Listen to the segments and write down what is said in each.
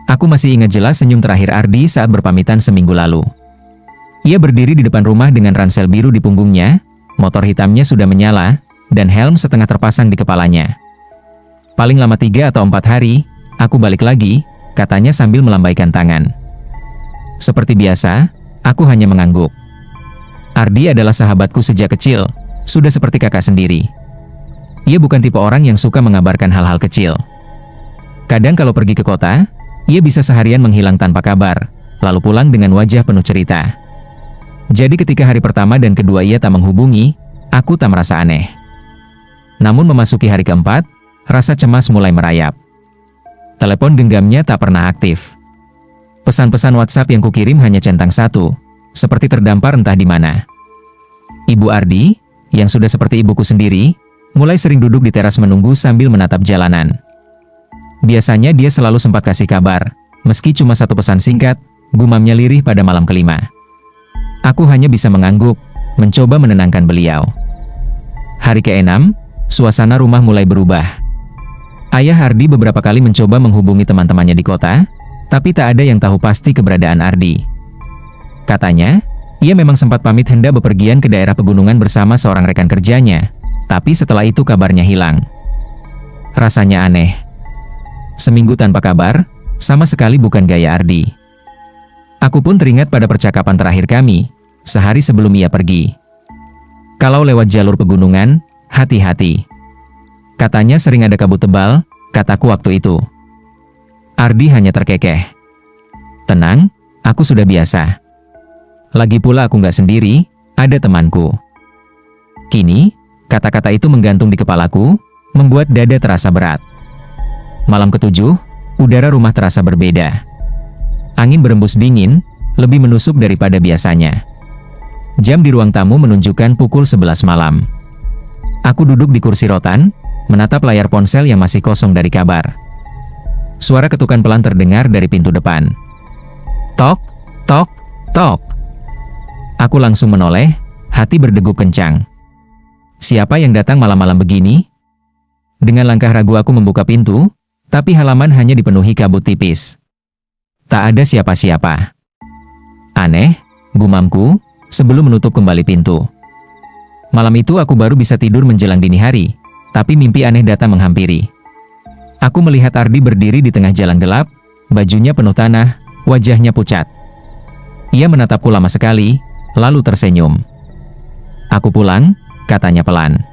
Aku masih ingat jelas senyum terakhir Ardi saat berpamitan seminggu lalu. Ia berdiri di depan rumah dengan ransel biru di punggungnya, motor hitamnya sudah menyala, dan helm setengah terpasang di kepalanya. Paling lama 3 atau 4 hari, aku balik lagi, katanya sambil melambaikan tangan. Seperti biasa, aku hanya mengangguk. Ardi adalah sahabatku sejak kecil, sudah seperti kakak sendiri. Ia bukan tipe orang yang suka mengabarkan hal-hal kecil. Kadang kalau pergi ke kota, ia bisa seharian menghilang tanpa kabar, lalu pulang dengan wajah penuh cerita. Jadi ketika hari pertama dan kedua ia tak menghubungi, aku tak merasa aneh. Namun memasuki hari keempat, rasa cemas mulai merayap. Telepon genggamnya tak pernah aktif. Pesan-pesan WhatsApp yang kukirim hanya centang satu, seperti terdampar entah di mana. Ibu Ardi, yang sudah seperti ibuku sendiri, mulai sering duduk di teras menunggu sambil menatap jalanan. Biasanya dia selalu sempat kasih kabar, meski cuma satu pesan singkat, gumamnya lirih pada malam kelima. Aku hanya bisa mengangguk, mencoba menenangkan beliau. Hari ke-6, suasana rumah mulai berubah. Ayah Ardi beberapa kali mencoba menghubungi teman-temannya di kota, tapi tak ada yang tahu pasti keberadaan Ardi. Katanya, ia memang sempat pamit hendak bepergian ke daerah pegunungan bersama seorang rekan kerjanya, tapi setelah itu kabarnya hilang. Rasanya aneh. Seminggu tanpa kabar, sama sekali bukan gaya Ardi. Aku pun teringat pada percakapan terakhir kami, sehari sebelum ia pergi. Kalau lewat jalur pegunungan, hati-hati. Katanya sering ada kabut tebal, kataku waktu itu. Ardi hanya terkekeh. Tenang, aku sudah biasa. Lagi pula aku nggak sendiri, ada temanku. Kini, kata-kata itu menggantung di kepalaku, membuat dada terasa berat. Malam ke-7, udara rumah terasa berbeda. Angin berembus dingin, lebih menusuk daripada biasanya. Jam di ruang tamu menunjukkan pukul 11 malam. Aku duduk di kursi rotan, menatap layar ponsel yang masih kosong dari kabar. Suara ketukan pelan terdengar dari pintu depan. Tok, tok, tok. Aku langsung menoleh, hati berdegup kencang. Siapa yang datang malam-malam begini? Dengan langkah ragu aku membuka pintu, tapi halaman hanya dipenuhi kabut tipis. Tak ada siapa-siapa. Aneh, gumamku, sebelum menutup kembali pintu. Malam itu aku baru bisa tidur menjelang dini hari, tapi mimpi aneh datang menghampiri. Aku melihat Ardi berdiri di tengah jalan gelap, bajunya penuh tanah, wajahnya pucat. Ia menatapku lama sekali, lalu tersenyum. Aku pulang, katanya pelan.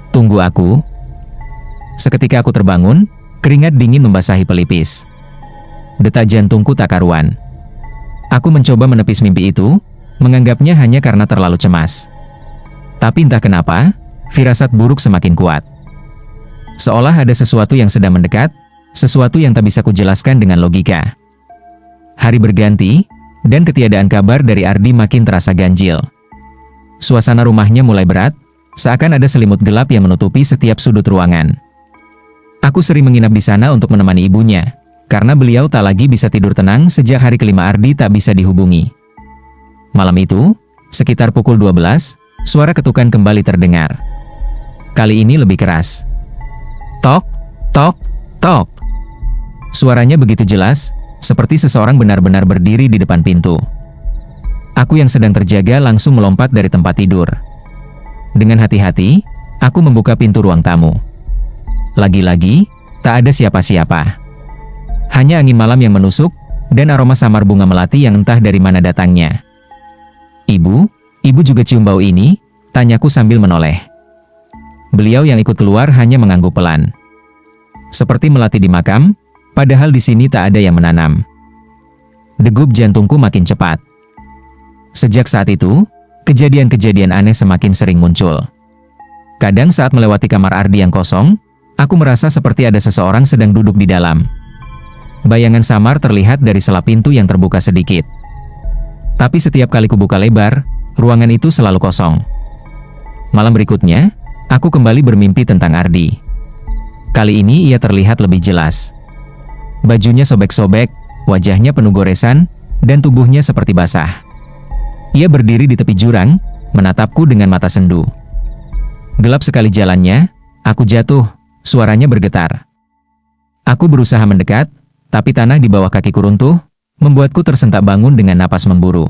Tunggu aku. Seketika aku terbangun, keringat dingin membasahi pelipis. Detak jantungku tak karuan. Aku mencoba menepis mimpi itu, menganggapnya hanya karena terlalu cemas. Tapi entah kenapa, firasat buruk semakin kuat. Seolah ada sesuatu yang sedang mendekat, sesuatu yang tak bisa kujelaskan dengan logika. Hari berganti, dan ketiadaan kabar dari Ardi makin terasa ganjil. Suasana rumahnya mulai berat, seakan ada selimut gelap yang menutupi setiap sudut ruangan. Aku sering menginap di sana untuk menemani ibunya, karena beliau tak lagi bisa tidur tenang sejak hari kelima Ardi tak bisa dihubungi. Malam itu, sekitar pukul 12, suara ketukan kembali terdengar. Kali ini lebih keras. Tok, tok, tok. Suaranya begitu jelas, seperti seseorang benar-benar berdiri di depan pintu. Aku yang sedang terjaga langsung melompat dari tempat tidur. Dengan hati-hati, aku membuka pintu ruang tamu. Lagi-lagi, tak ada siapa-siapa. Hanya angin malam yang menusuk, dan aroma samar bunga melati yang entah dari mana datangnya. Ibu juga cium bau ini? Tanyaku sambil menoleh. Beliau yang ikut keluar hanya mengangguk pelan. Seperti melati di makam, padahal di sini tak ada yang menanam. Degup jantungku makin cepat. Sejak saat itu, kejadian-kejadian aneh semakin sering muncul. Kadang saat melewati kamar Ardi yang kosong, aku merasa seperti ada seseorang sedang duduk di dalam. Bayangan samar terlihat dari sela pintu yang terbuka sedikit. Tapi setiap kali kubuka lebar, ruangan itu selalu kosong. Malam berikutnya, aku kembali bermimpi tentang Ardi. Kali ini ia terlihat lebih jelas. Bajunya sobek-sobek, wajahnya penuh goresan, dan tubuhnya seperti basah. Ia berdiri di tepi jurang, menatapku dengan mata sendu. Gelap sekali jalannya, aku jatuh, suaranya bergetar. Aku berusaha mendekat, Tapi tanah di bawah kakiku runtuh, membuatku tersentak bangun dengan napas memburu.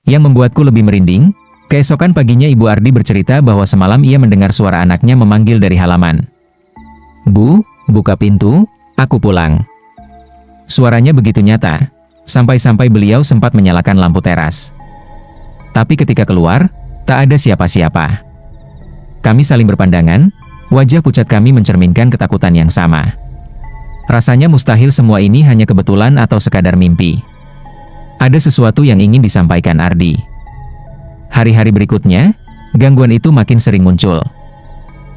Yang membuatku lebih merinding, keesokan paginya Ibu Ardi bercerita bahwa semalam ia mendengar suara anaknya memanggil dari halaman. "Bu, buka pintu, aku pulang." Suaranya begitu nyata, sampai-sampai beliau sempat menyalakan lampu teras. Tapi ketika keluar, tak ada siapa-siapa. Kami saling berpandangan, wajah pucat kami mencerminkan ketakutan yang sama. Rasanya mustahil semua ini hanya kebetulan atau sekadar mimpi. Ada sesuatu yang ingin disampaikan Ardi. Hari-hari berikutnya, gangguan itu makin sering muncul.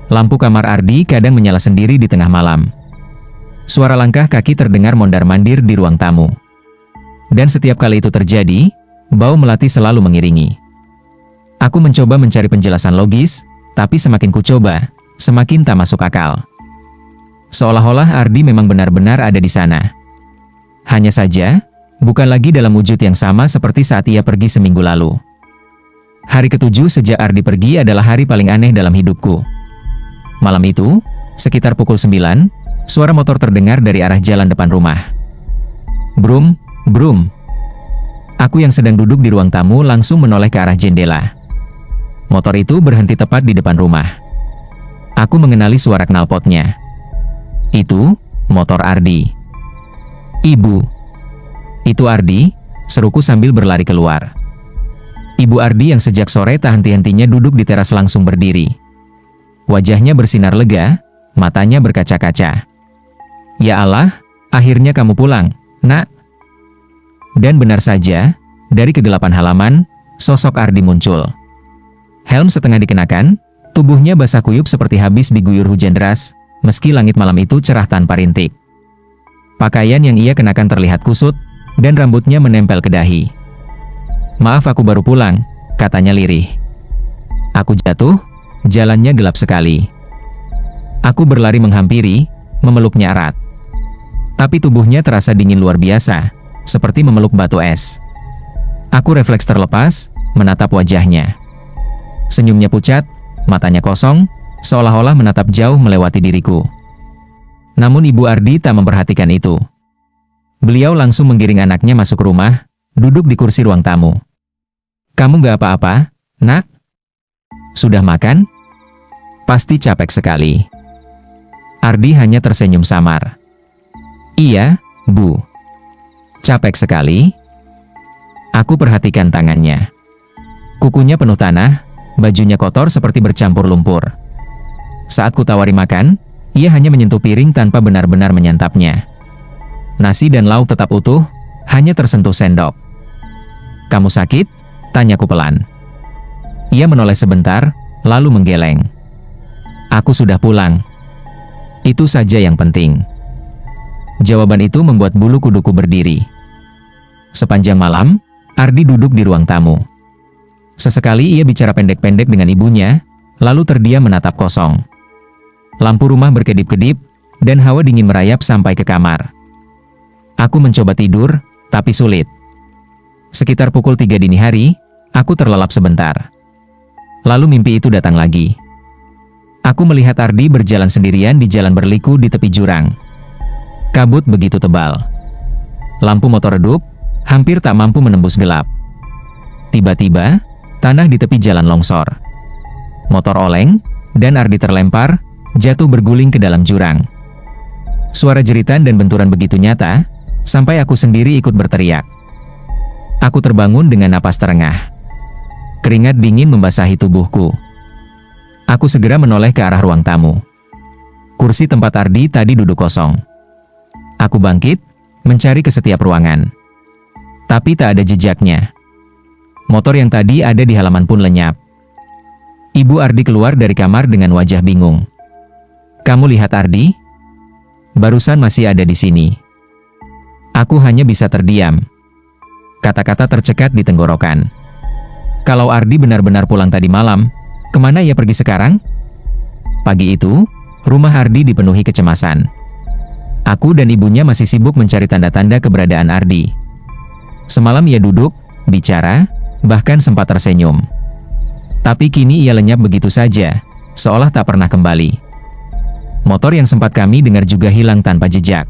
Lampu kamar Ardi kadang menyala sendiri di tengah malam. Suara langkah kaki terdengar mondar-mandir di ruang tamu. Dan setiap kali itu terjadi, bau melati selalu mengiringi. Aku mencoba mencari penjelasan logis, tapi semakin ku coba, semakin tak masuk akal. Seolah-olah Ardi memang benar-benar ada di sana. Hanya saja, bukan lagi dalam wujud yang sama seperti saat ia pergi seminggu lalu. Hari ke-7 sejak Ardi pergi adalah hari paling aneh dalam hidupku. Malam itu, sekitar pukul 9, suara motor terdengar dari arah jalan depan rumah. Brum, brum. Aku yang sedang duduk di ruang tamu langsung menoleh ke arah jendela. Motor itu berhenti tepat di depan rumah. Aku mengenali suara knalpotnya. Itu, motor Ardi. "Ibu." "Itu Ardi," seruku sambil berlari keluar. Ibu Ardi yang sejak sore tak henti-hentinya duduk di teras langsung berdiri. Wajahnya bersinar lega, matanya berkaca-kaca. "Ya Allah, akhirnya kamu pulang, Nak." Dan benar saja, dari kegelapan halaman, sosok Ardi muncul. Helm setengah dikenakan, tubuhnya basah kuyup seperti habis diguyur hujan deras, meski langit malam itu cerah tanpa rintik. Pakaian yang ia kenakan terlihat kusut, dan rambutnya menempel ke dahi. "Maaf aku baru pulang," katanya lirih. Aku jatuh, jalannya gelap sekali. Aku berlari menghampiri, memeluknya erat. Tapi tubuhnya terasa dingin luar biasa, seperti memeluk batu es. Aku refleks terlepas, menatap wajahnya. Senyumnya pucat, matanya kosong, seolah-olah menatap jauh melewati diriku. Namun Ibu Ardi tak memperhatikan itu. Beliau langsung menggiring anaknya masuk rumah, duduk di kursi ruang tamu. "Kamu gak apa-apa, Nak? Sudah makan? Pasti capek sekali." Ardi hanya tersenyum samar. "Iya, Bu. Capek sekali?" Aku perhatikan tangannya. Kukunya penuh tanah, bajunya kotor seperti bercampur lumpur. Saat ku tawari makan, ia hanya menyentuh piring tanpa benar-benar menyantapnya. Nasi dan lauk tetap utuh, hanya tersentuh sendok. "Kamu sakit?" tanyaku pelan. Ia menoleh sebentar, lalu menggeleng. "Aku sudah pulang. Itu saja yang penting." Jawaban itu membuat bulu kuduku berdiri. Sepanjang malam, Ardi duduk di ruang tamu. Sesekali ia bicara pendek-pendek dengan ibunya, lalu terdiam menatap kosong. Lampu rumah berkedip-kedip, dan hawa dingin merayap sampai ke kamar. Aku mencoba tidur, tapi sulit. Sekitar pukul 3 dini hari, aku terlelap sebentar. Lalu mimpi itu datang lagi. Aku melihat Ardi berjalan sendirian di jalan berliku di tepi jurang. Kabut begitu tebal. Lampu motor redup, hampir tak mampu menembus gelap. Tiba-tiba, tanah di tepi jalan longsor. Motor oleng, dan Ardi terlempar, jatuh berguling ke dalam jurang. Suara jeritan dan benturan begitu nyata, sampai aku sendiri ikut berteriak. Aku terbangun dengan napas terengah. Keringat dingin membasahi tubuhku. Aku segera menoleh ke arah ruang tamu. Kursi tempat Ardi tadi duduk kosong. Aku bangkit, mencari ke setiap ruangan. Tapi tak ada jejaknya. Motor yang tadi ada di halaman pun lenyap. Ibu Ardi keluar dari kamar dengan wajah bingung. "Kamu lihat Ardi? Barusan masih ada di sini." Aku hanya bisa terdiam. Kata-kata tercekat di tenggorokan. Kalau Ardi benar-benar pulang tadi malam, kemana ia pergi sekarang? Pagi itu, rumah Ardi dipenuhi kecemasan. Aku dan ibunya masih sibuk mencari tanda-tanda keberadaan Ardi. Semalam ia duduk, bicara, bahkan sempat tersenyum. Tapi kini ia lenyap begitu saja, seolah tak pernah kembali. Motor yang sempat kami dengar juga hilang tanpa jejak.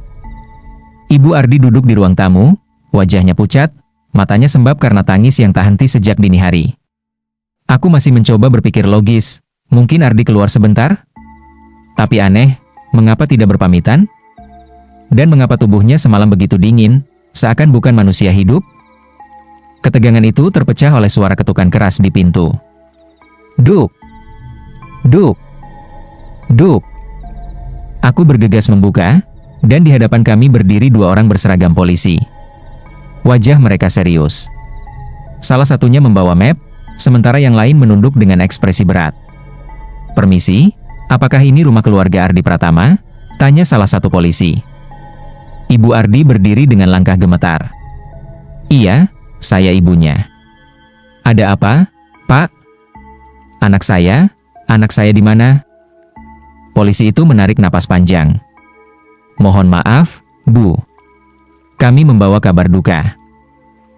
Ibu Ardi duduk di ruang tamu, wajahnya pucat, matanya sembab karena tangis yang tak henti sejak dini hari. Aku masih mencoba berpikir logis, mungkin Ardi keluar sebentar? Tapi aneh, mengapa tidak berpamitan? Dan mengapa tubuhnya semalam begitu dingin, seakan bukan manusia hidup? Ketegangan itu terpecah oleh suara ketukan keras di pintu. Duk! Duk! Duk! Aku bergegas membuka, dan di hadapan kami berdiri dua orang berseragam polisi. Wajah mereka serius. Salah satunya membawa map, sementara yang lain menunduk dengan ekspresi berat. "Permisi, apakah ini rumah keluarga Ardi Pratama?" tanya salah satu polisi. Ibu Ardi berdiri dengan langkah gemetar. "Iya, saya ibunya." "Ada apa, Pak?" Anak saya di mana?" Polisi itu menarik napas panjang. "Mohon maaf, Bu. Kami membawa kabar duka.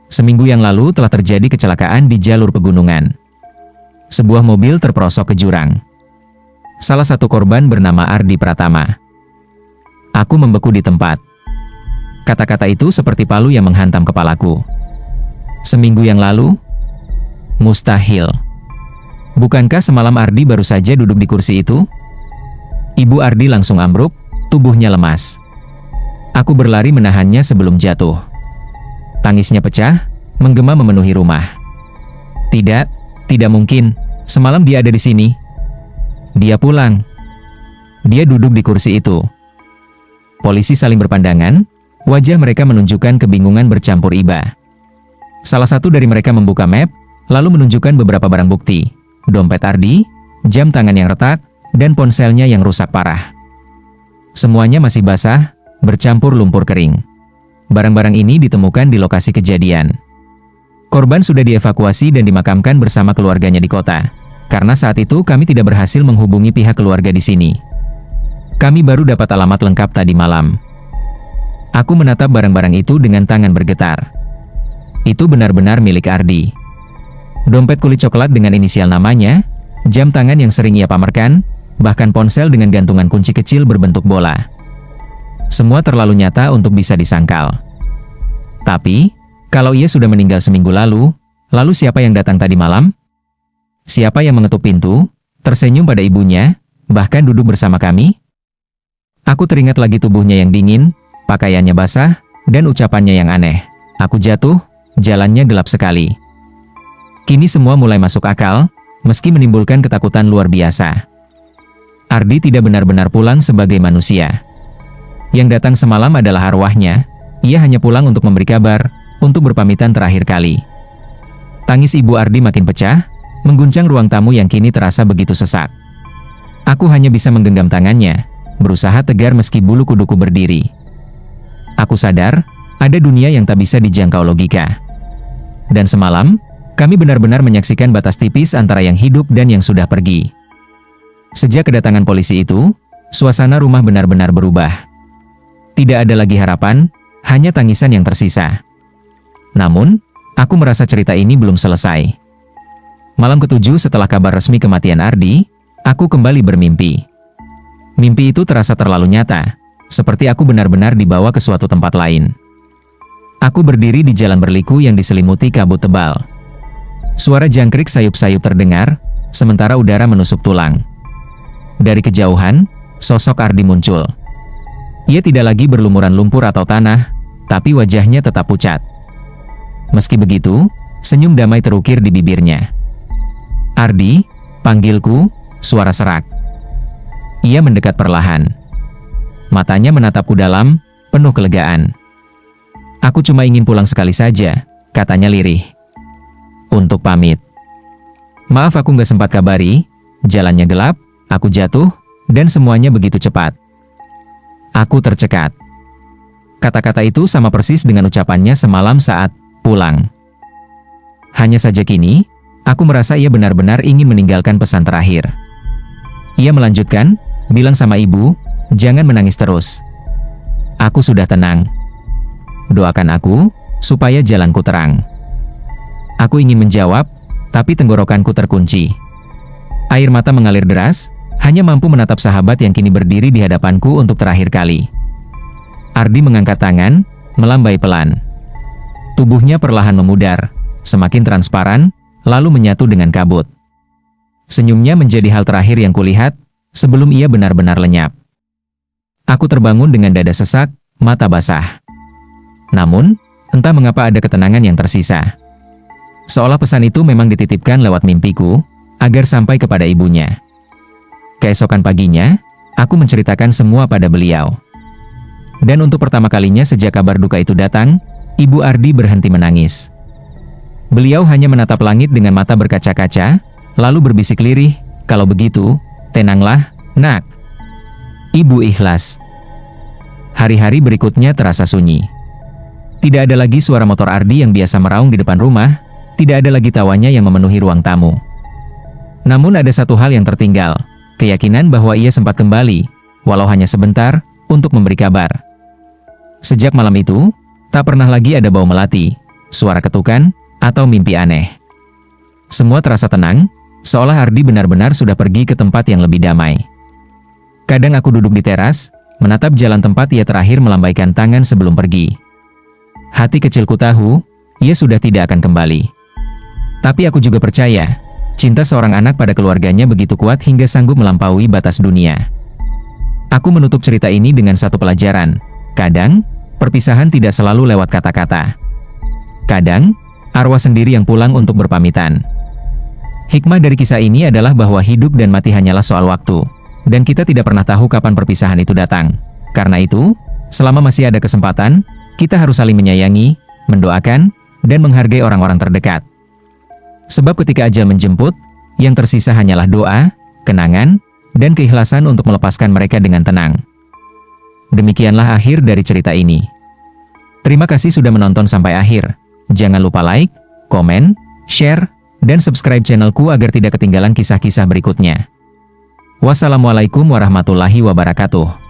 Seminggu yang lalu telah terjadi kecelakaan di jalur pegunungan. Sebuah mobil terperosok ke jurang. Salah satu korban bernama Ardi Pratama." Aku membeku di tempat. Kata-kata itu seperti palu yang menghantam kepalaku. Seminggu yang lalu? Mustahil. Bukankah semalam Ardi baru saja duduk di kursi itu? Ibu Ardi langsung ambruk, tubuhnya lemas. Aku berlari menahannya sebelum jatuh. Tangisnya pecah, menggema memenuhi rumah. Tidak mungkin. Semalam dia ada di sini. Dia pulang. Dia duduk di kursi itu." Polisi saling berpandangan, wajah mereka menunjukkan kebingungan bercampur iba. Salah satu dari mereka membuka map, lalu menunjukkan beberapa barang bukti. Dompet Ardi, jam tangan yang retak, dan ponselnya yang rusak parah. Semuanya masih basah, bercampur lumpur kering. Barang-barang ini ditemukan di lokasi kejadian. Korban sudah dievakuasi dan dimakamkan bersama keluarganya di kota. Karena saat itu kami tidak berhasil menghubungi pihak keluarga di sini. Kami baru dapat alamat lengkap tadi malam. Aku menatap barang-barang itu dengan tangan bergetar. Itu benar-benar milik Ardi. Dompet kulit coklat dengan inisial namanya, jam tangan yang sering ia pamerkan, bahkan ponsel dengan gantungan kunci kecil berbentuk bola. Semua terlalu nyata untuk bisa disangkal. Tapi, kalau ia sudah meninggal seminggu lalu siapa yang datang tadi malam? Siapa yang mengetuk pintu, tersenyum pada ibunya, bahkan duduk bersama kami? Aku teringat lagi tubuhnya yang dingin, pakaiannya basah, dan ucapannya yang aneh. Aku jatuh, jalannya gelap sekali. Kini semua mulai masuk akal, meski menimbulkan ketakutan luar biasa. Ardi tidak benar-benar pulang sebagai manusia. Yang datang semalam adalah arwahnya, ia hanya pulang untuk memberi kabar, untuk berpamitan terakhir kali. Tangis Ibu Ardi makin pecah, mengguncang ruang tamu yang kini terasa begitu sesak. Aku hanya bisa menggenggam tangannya, berusaha tegar meski bulu kuduku berdiri. Aku sadar, ada dunia yang tak bisa dijangkau logika. Dan semalam, kami benar-benar menyaksikan batas tipis antara yang hidup dan yang sudah pergi. Sejak kedatangan polisi itu, suasana rumah benar-benar berubah. Tidak ada lagi harapan, hanya tangisan yang tersisa. Namun, aku merasa cerita ini belum selesai. Malam ke-7 setelah kabar resmi kematian Ardi, aku kembali bermimpi. Mimpi itu terasa terlalu nyata, seperti aku benar-benar dibawa ke suatu tempat lain. Aku berdiri di jalan berliku yang diselimuti kabut tebal. Suara jangkrik sayup-sayup terdengar, sementara udara menusuk tulang. Dari kejauhan, sosok Ardi muncul. Ia tidak lagi berlumuran lumpur atau tanah, tapi wajahnya tetap pucat. Meski begitu, senyum damai terukir di bibirnya. "Ardi," panggilku, suara serak. Ia mendekat perlahan. Matanya menatapku dalam, penuh kelegaan. "Aku cuma ingin pulang sekali saja," katanya lirih. "Untuk pamit. Maaf aku nggak sempat kabari, jalannya gelap, aku jatuh, dan semuanya begitu cepat." Aku tercekat. Kata-kata itu sama persis dengan ucapannya semalam saat pulang. Hanya saja kini, aku merasa ia benar-benar ingin meninggalkan pesan terakhir. Ia melanjutkan, "Bilang sama ibu, jangan menangis terus. Aku sudah tenang. Doakan aku, supaya jalanku terang." Aku ingin menjawab, tapi tenggorokanku terkunci. Air mata mengalir deras, hanya mampu menatap sahabat yang kini berdiri di hadapanku untuk terakhir kali. Ardi mengangkat tangan, melambai pelan. Tubuhnya perlahan memudar, semakin transparan, lalu menyatu dengan kabut. Senyumnya menjadi hal terakhir yang kulihat, sebelum ia benar-benar lenyap. Aku terbangun dengan dada sesak, mata basah. Namun, entah mengapa ada ketenangan yang tersisa. Seolah pesan itu memang dititipkan lewat mimpiku, agar sampai kepada ibunya. Keesokan paginya, aku menceritakan semua pada beliau. Dan untuk pertama kalinya sejak kabar duka itu datang, Ibu Ardi berhenti menangis. Beliau hanya menatap langit dengan mata berkaca-kaca, lalu berbisik lirih, "Kalau begitu, tenanglah, nak. Ibu ikhlas." Hari-hari berikutnya terasa sunyi. Tidak ada lagi suara motor Ardi yang biasa meraung di depan rumah, tidak ada lagi tawanya yang memenuhi ruang tamu. Namun ada satu hal yang tertinggal, keyakinan bahwa ia sempat kembali, walau hanya sebentar, untuk memberi kabar. Sejak malam itu, tak pernah lagi ada bau melati, suara ketukan, atau mimpi aneh. Semua terasa tenang, seolah Ardi benar-benar sudah pergi ke tempat yang lebih damai. Kadang aku duduk di teras, menatap jalan tempat ia terakhir melambaikan tangan sebelum pergi. Hati kecilku tahu, ia sudah tidak akan kembali. Tapi aku juga percaya, cinta seorang anak pada keluarganya begitu kuat hingga sanggup melampaui batas dunia. Aku menutup cerita ini dengan satu pelajaran. Kadang, perpisahan tidak selalu lewat kata-kata. Kadang, arwah sendiri yang pulang untuk berpamitan. Hikmah dari kisah ini adalah bahwa hidup dan mati hanyalah soal waktu, dan kita tidak pernah tahu kapan perpisahan itu datang. Karena itu, selama masih ada kesempatan, kita harus saling menyayangi, mendoakan, dan menghargai orang-orang terdekat. Sebab ketika ajal menjemput, yang tersisa hanyalah doa, kenangan, dan keikhlasan untuk melepaskan mereka dengan tenang. Demikianlah akhir dari cerita ini. Terima kasih sudah menonton sampai akhir. Jangan lupa like, komen, share, dan subscribe channelku agar tidak ketinggalan kisah-kisah berikutnya. Wassalamualaikum warahmatullahi wabarakatuh.